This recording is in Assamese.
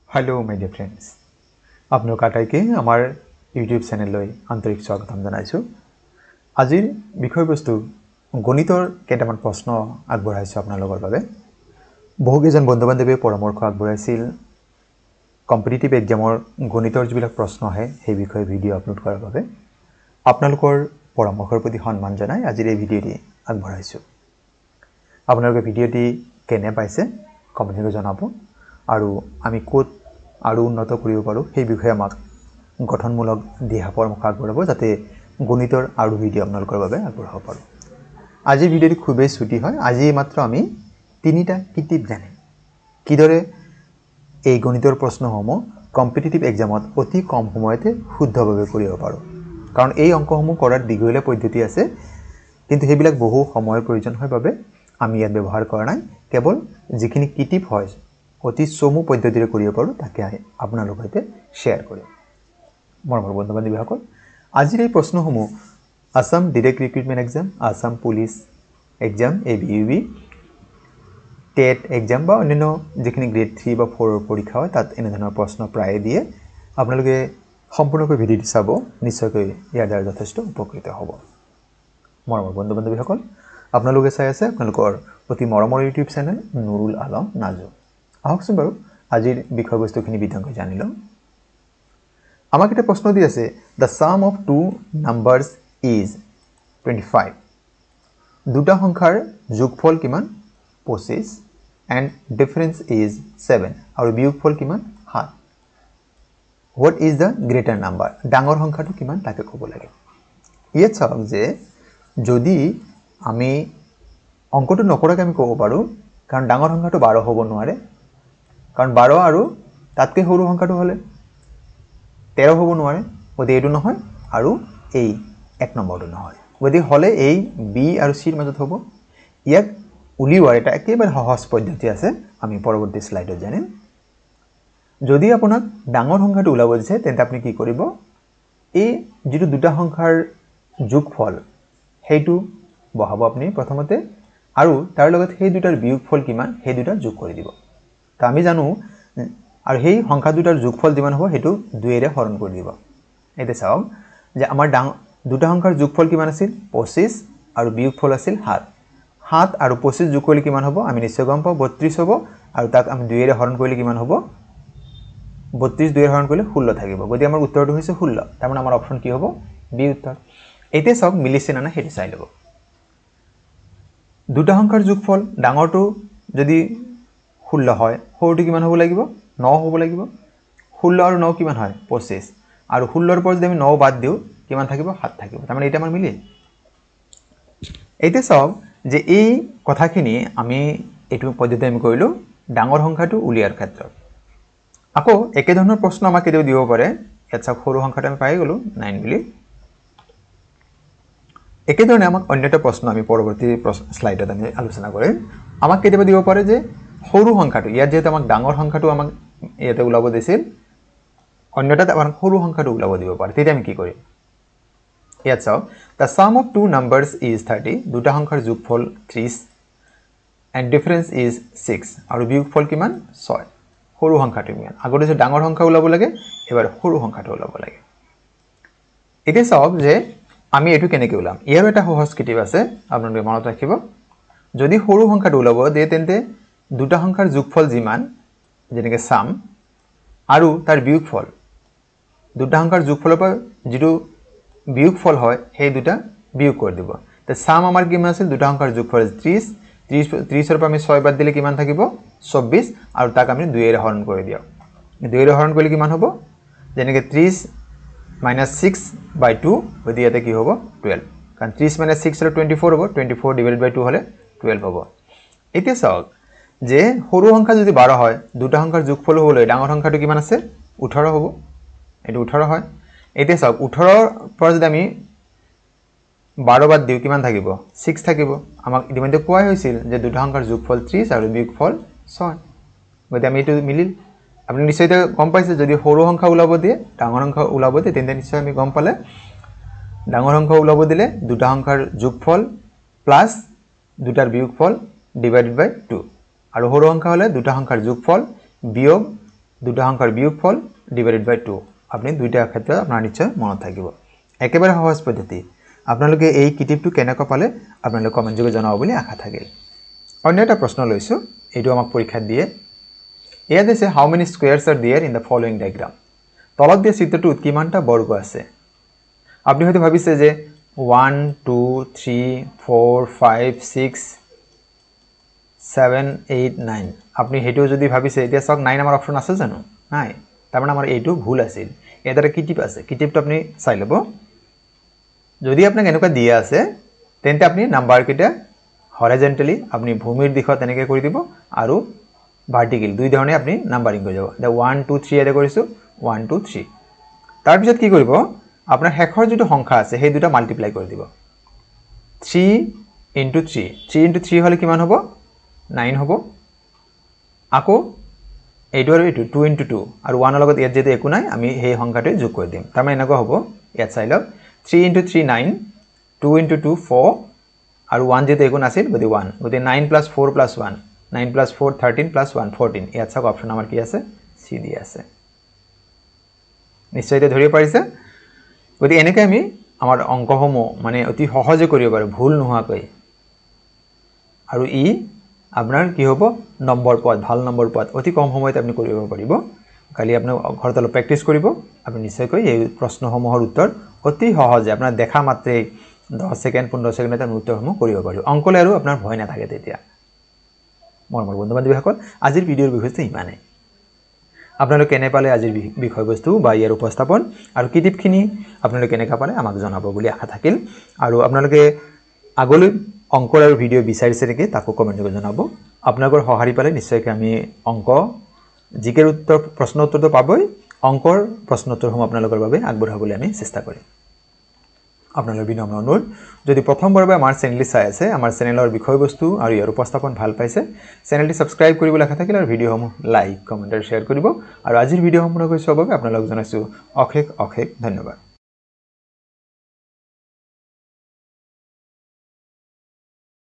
हेलो माय डियर फ्रेंड्स आपलोक आटाइके आमार यूट्यूब चैनेल आंतरिक स्वागतम जानाइछु आजिर विषयबस्तु गणितर केटामान प्रश्न आगबঢ়াইছো आपनालोকৰ বাবে बहुकेजन बंधु बान्धৱে परामर्श आगबঢ়াইছিল कम्पिटिटिव एग्जाমৰ गणितर जिবিলাক प्रश्न आহে সেই বিষয়ে ভিডিও আপলোড কৰাৰ বাবে आपनालोকৰ পৰামৰ্শৰ প্ৰতি সন্মান জনাই আজিৰ এই ভিডিওটি আগবঢ়াইছো आपनालोকে ভিডিওটি কেনে পাইছে কমেন্টে জনাব আৰু আমি কোট আৰু উন্নত কৰিব পাৰো সেই বিষয়ে আমাক গঠনমূলক দিহা পৰামৰ্শ আগবঢ়াব যাতে গণিতৰ আৰু ভিডিও আপোনালোকৰ বাবে আগবঢ়াব পাৰো আজিৰ ভিডিওটি খুবেই ছুটি হয় আজি মাত্ৰ আমি তিনিটা কিটিপ জানিম কিদৰে এই গণিতৰ প্ৰশ্নসমূহ কম্পিটিটিভ এক্সামত অতি কম সময়তে শুদ্ধভাৱে কৰিব পাৰো কাৰণ এই অংকসমূহ কৰাৰ দীঘলীয়া পদ্ধতি আছে কিন্তু হেবিলাক বহু সময়ৰ প্ৰয়োজন হয় বাবে আমি ইয়াত ব্যৱহাৰ কৰা নাই কেৱল যিখিনি কিটিপ হয় অতি চমু পদ্ধতিৰে কৰিব পাৰো তাকে আপোনালোকৰ সৈতে শেয়াৰ কৰিম মৰমৰ বন্ধু বান্ধৱীসকল আজিৰ এই প্ৰশ্নসমূহ Assam direct recruitment exam Assam police exam এবিইউবি টেট এক্সাম বা অন্যান্য যিখিনি গ্ৰেড 3 বা 4 ৰ পৰীক্ষা হয় তাত এনে ধৰণৰ প্ৰশ্ন প্ৰায় দিয়ে আপোনালোকে সম্পূৰ্ণকৈ ভিডিওটি চাব নিশ্চয়কৈ ইয়াৰ দ্বাৰা যথেষ্ট উপকৃত হ'ব মৰমৰ বন্ধু বান্ধৱীসকল আপোনালোকে চাই আছে আপোনালোকৰ অতি মৰমৰ ইউটিউব চেনেল নুৰুল আলম নাজু আহকচোন বাৰু আজিৰ বিষয়বস্তুখিনি বিতংকৈ জানিলো আমাক এটা প্ৰশ্ন দি আছে the sum of two numbers is 25 দুটা সংখ্যাৰ যোগফল কিমান 25 and difference is 7 আৰু বিয়োগফল কিমান 7 what is the greater number ডাঙৰ সংখ্যাটো কিমান তাকে ক'ব লাগে ইয়াত চাওক যে যদি আমি অংকটো নকৰাকৈ আমি ক'ব পাৰো কাৰণ ডাঙৰ সংখ্যাটো 12 হ'ব নোৱাৰে কাৰণ 12 আৰু তাতকৈ সৰু সংখ্যাটো হলে 13 হ'ব নোৱাৰে গতি এটো নহয় আৰু এই এক নম্বৰটো নহয় গতি হলে এই বি আৰু সি ৰ মাজত হ'ব ইয়াক উলিওৱাৰ এটা একেবাৰে সহজ পদ্ধতি আছে আমি পৰৱৰ্তী স্লাইডত জানিম যদি আপোনাক ডাঙৰ সংখ্যাটো উলাব দিছে তেন্তে আপুনি কি কৰিব এই যেটো দুটা সংখ্যাৰ যোগফল হেতু বহাব আপুনি প্ৰথমতে আৰু তাৰ লগত সেই দুটাৰ বিয়োগফল কিমান সেই দুটা যোগ কৰি দিব তা আমি জানো আৰু সেই সংখ্যা দুটাৰ যোগফল যিমান হ'ব হেতু 2 এৰে হৰণ কৰি দিব এতে চাওক যে আমাৰ দুটা সংখ্যাৰ যোগফল কিমান আছিল 25 আৰু বিয়োগফল আছিল 7 7 আৰু 25 যোগ কৰিলে কিমান হ'ব আমি নিশ্চয় গম পাও 32 হ'ব আৰু তাক আমি 2 এৰে হৰণ কৰিলে কিমান হ'ব 32 2 এৰে হৰণ কৰিলে 16 থাকিব গতি আমাৰ উত্তৰটো হৈছে 16 তাৰ মানে আমাৰ অপচন কি হ'ব বি উত্তৰ এতে চাওক মিলিছে না হেতু চাই লব দুটা সংখ্যাৰ যোগফল ডাঙৰটো যদি 16 হয় সৰুটো কিমান হ'ব লাগিব 9 হ'ব লাগিব 16 আৰু 9 কিমান হয় 25 আৰু 16 ৰ পৰা যদি আমি 9 বাদ দিও কিমান থাকিব 7 থাকিব তাৰ মানে এটা আমাৰ মিলি এইতে চাওক যে এই কথাখিনি আমি এটো পদ্ধতি আমি কৰিলো ডাঙৰ সংখ্যাটো উলিয়াৰ ক্ষেত্ৰত আকৌ একে ধৰণৰ প্ৰশ্ন আমাক কেতিয়াও দিব পাৰে ইয়াত চাওক সৰু সংখ্যাটো আমি পাই গলো 9 বুলি একে ধৰণে আমাক অন্যটা প্ৰশ্ন আমি পৰৱৰ্তী স্লাইডত আমি আলোচনা কৰিম আমাক কেতিয়াবা দিব পাৰে যে সৰু সংখ্যাটো ইয়াত যেটা আমাক ডাঙৰ সংখ্যাটো আমাক ইয়াতে উলাব দিছিল অন্যটা আমাক সৰু সংখ্যাটো উলাব দিব পাৰে তেতিয়া আমি কি কৰিম ইয়াত চাওক the sum of two numbers is 30 দুটা সংখ্যাৰ যোগফল 30 and difference is 6 আৰু বিয়োগফল কিমান 6 সৰু সংখ্যাটো কিমান আগতে যে ডাঙৰ সংখ্যা উলাব লাগে এবাৰ সৰু সংখ্যাটো উলাব লাগে এতিয়া চাওক যে আমি এটো কেনেকৈ উলাম ইয়াৰ এটা সহজ কিটিপ আছে আপোনালোকে মনত ৰাখিব যদি সৰু সংখ্যাটো উলাব দিয়ে তেন্তে দুটা সংখ্যাৰ যোগফল যিমান যেনেকৈ সাম আৰু তাৰ বিয়োগফল দুটা সংখ্যাৰ যোগফলৰ পৰা যেটো বিয়োগফল হয় সেই দুটা বিয়োগ কৰি দিব তে সাম আমাৰ কিমান আছিল দুটা সংখ্যাৰ যোগফল 30 30 ৰ পৰা আমি 6 বাদ দিলে কিমান থাকিব 24 আৰু তাক আমি 2 এৰে হৰণ কৰি দিও 2 এৰে হৰণ কৰিলে কিমান হ'ব যেনেকৈ 30 -6/2 গতি ইয়াতে কি হ'ব 12 কাৰণ 30 - 6 ৰ 24 হ'ব 24 ডিভাইডেড বাই 2 হলে 12 হ'ব এতিয়া চাওক যে সৰু সংখ্যা যদি 12 হয় দুটা সংখ্যাৰ যোগফল হ'লে ডাঙৰ সংখ্যাটো কিমান আছে 18 হ'ব এটো 18 হয় এতিয়া চাওক 18 ৰ পৰা যদি আমি 12 বাদ দিও কিমান থাকিব 6 থাকিব আমাক ইতিমধ্যে কোৱা হৈছিল যে দুটা সংখ্যাৰ যোগফল 30 আৰু বিয়োগফল 6 গতি আমি এটো মিলিল আপুনি নিশ্চয় গম পাইছে যদি সৰু সংখ্যা উলাব দিয়ে ডাঙৰ সংখ্যা উলাব দিয়ে তেন্তে নিশ্চয় আমি গম পালে ডাঙৰ সংখ্যা উলাব দিলে দুটা সংখ্যাৰ যোগফল প্লাস দুটাৰ বিয়োগফল ডিভাইডেড বাই 2 আৰু সৰু সংখ্যা হলে দুটা সংখ্যাৰ যোগফল বিয়োগ দুটা সংখ্যাৰ বিয়োগফল ডিভাইডেড বাই 2 আপুনি দুইটা ক্ষেত্ৰত আপোনাৰ নিশ্চয় মনত থাকিব একেবাৰে সহজ পদ্ধতি আপোনালোকে এই কিটিপটো কেনেকৈ পালে আপোনালোকে কমেন্ট যোগে জনাব বুলি আশা থাকিল অন্য এটা প্ৰশ্ন লৈছো এইটো আমাক পৰীক্ষাত দিয়ে ইয়াত আছে how many squares are there in the following diagram তলত দিয়া চিত্ৰটোত কিমানটা বৰ্গ আছে আপনি হয়তো ভাবিছে যে 1 2 3 4 5 6 7 8 9 আপনি হেটো যদি ভাবিছে এতিয়া সক 9 আমাৰ অপচন আছে জানো নাই তাৰ মানে আমাৰ এইটো ভুল আছিল এটাৰে কিটিপ আছে কিটিপটো আপনি চাই লব যদি আপোনাক এনেকুৱা দিয়া আছে তেন্তে আপনি নাম্বাৰ কিটা হৰাইজন্টালি আপনি ভূমিৰ দিশত এনেকৈ কৰি দিব আৰু ভাৰ্টিকেল দুই ধৰণে আপনি নাম্বাৰিং কৰি যাব 1 2 3 এৰে কৰিছো 1 2 3 তাৰ পিছত কি কৰিব আপোনাৰ হেখৰ যেটো সংখ্যা আছে সেই দুটা মাল্টিপ্লাই কৰি দিব 3 * 3 3 * 3 হলে কিমান হ'ব 9 হ'ব আকৌ এইটো আৰু এইটো 2 * 2 আৰু 1 ৰ লগত ইয়াত যেতে একো নাই আমি সেই সংখ্যাটো যোগ কৰি দিম তাৰ মানে এনেকুৱা হ'ব ইয়াত চাই লওক 3 * 3 9 2 * 2 4 আৰু 1 যেতে একো নাছিল গতি 1 গতি 9 + 4 + 1 9 + 4 13 + 1 14 ইয়াত সক অপচন আমাৰ কি আছে সি দি আছে নিশ্চয়তে ধৰিব পাৰিছে গতি এনেকৈ আমি আমাৰ অংকসমূহ মানে অতি সহজে কৰিব পাৰো ভুল নোহোৱাকৈ আৰু ই আপোনাৰ কি হ'ব নম্বৰ পদ ভাল নম্বৰ পদ অতি কম সময়ত আপুনি কৰিব পাৰিব কালি আপুনি ঘৰত অলপ প্ৰেক্টিস কৰিব আপুনি নিশ্চয়কৈ এই প্ৰশ্নসমূহৰ উত্তৰ অতি সহজে আপোনাৰ দেখা মাত্ৰে 10 সেকেন্ড 15 সেকেন্ডত আপুনি উত্তৰসমূহ কৰিব পাৰিব অংকলে আৰু আপোনাৰ ভয় নাথাকে তেতিয়া মোৰ বন্ধু-বান্ধৱীসকল আজিৰ ভিডিঅ'ৰ বিষয়টো ইমানে আপোনালোকে কেনে পালে আজিৰ বিষয়বস্তু বা ইয়াৰ উপস্থাপন আৰু কিটিপখিনি আপোনালোকে কেনেকা পালে আমাক জনাব বুলি আশা থাকিল আৰু আপোনালোকে আগলৈ অংকৰ আৰু ভিডিঅ' বিচাৰিছে নেকি তাকো কমেন্ট কৰি জনাব আপোনালোকৰ সহাৰি পালে নিশ্চয়কৈ আমি অংক জিকেৰ উত্তৰ প্ৰশ্ন উত্তৰটো পাবই অংকৰ প্ৰশ্ন উত্তৰসমূহ আপোনালোকৰ বাবে আগবঢ়াবলৈ আমি চেষ্টা কৰিম আপোনালোকৰ বিনম্ৰ অনুৰোধ যদি প্ৰথমবাৰৰ বাবে আমাৰ চেনেলটি চাই আছে আমাৰ চেনেলৰ বিষয়বস্তু আৰু ইয়াৰ উপস্থাপন ভাল পাইছে চেনেলটি সাবস্ক্ৰাইব কৰিবলৈ আশা থাকিল আৰু ভিডিঅ'সমূহ লাইক কমেন্ট আৰু শেয়াৰ কৰিব আৰু আজিৰ ভিডিঅ' সম্পূৰ্ণ কৰি চাবৰ বাবে আপোনালোকক জনাইছো অশেষ ধন্যবাদ